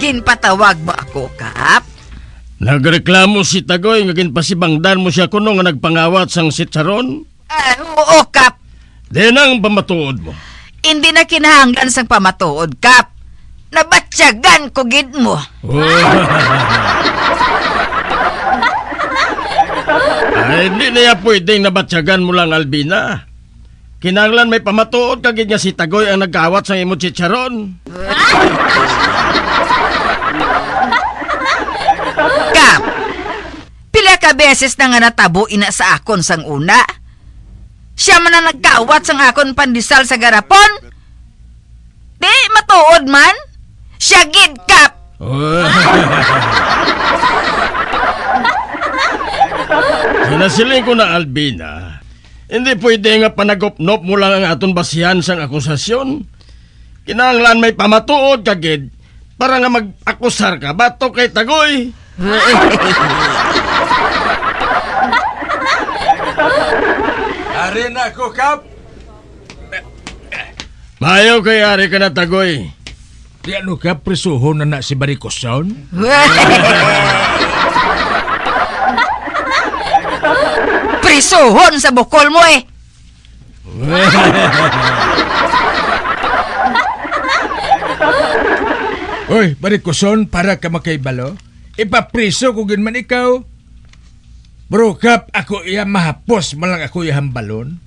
Ginpatawag mo ako, Kap? Nagreklamo si Tagoy nga ginpasibangdan mo siya kuno nga nagpangawat sang sitsaron. Oo, Kap. Di nang pamatuod mo. Hindi na kinahanglan sang pamatuod, Kap. Nabatsyagan ko gid mo. Ay, hindi na pwedeng nabatsyagan mo lang, Albina. Kinahanglan may pamatuod kagid nga si Tagoy ang nagkawat sa imo chicharon. Kap, pila ka beses na nga natabo ina sa akon sang una. Siya man ang nagkawat sang akon pandisal sa garapon. Di matuod man. Siya gid, Kap. Sinasiling ko na, Albina. Hindi pwede nga panagopnop mo lang ang aton basihan sang akusasyon. Kinahanglan may pamatuod kagid para nga mag-akusar ka bato kay Tagoy. Ari na ako, Kap. Mayo kay ari ka na, Tagoy. Di ano ka, prisuhon na si Baricoson? Prisuhon sa bukol mo eh. Oy, Baricoson, para ka makaibalo? Ipapriso ko man ikaw. Bro, Kap, ako iya mahapos malang ako iya hambalon.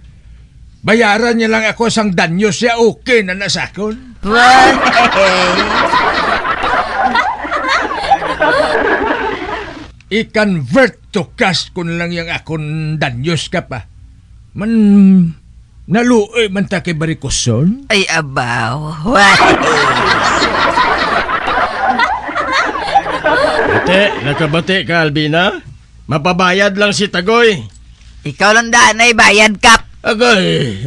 Bayaran niya lang ako sang danyo siya, okay na nasakon. I-convert to cash ko na lang yung akong danyos ka pa. Naluoy man ta kay Baricoson? Ay, abaw. Bate, nakabate ka, Albina? Mapabayad lang si Tagoy. Ikaw lang daan ay bayad, Kap. Agay.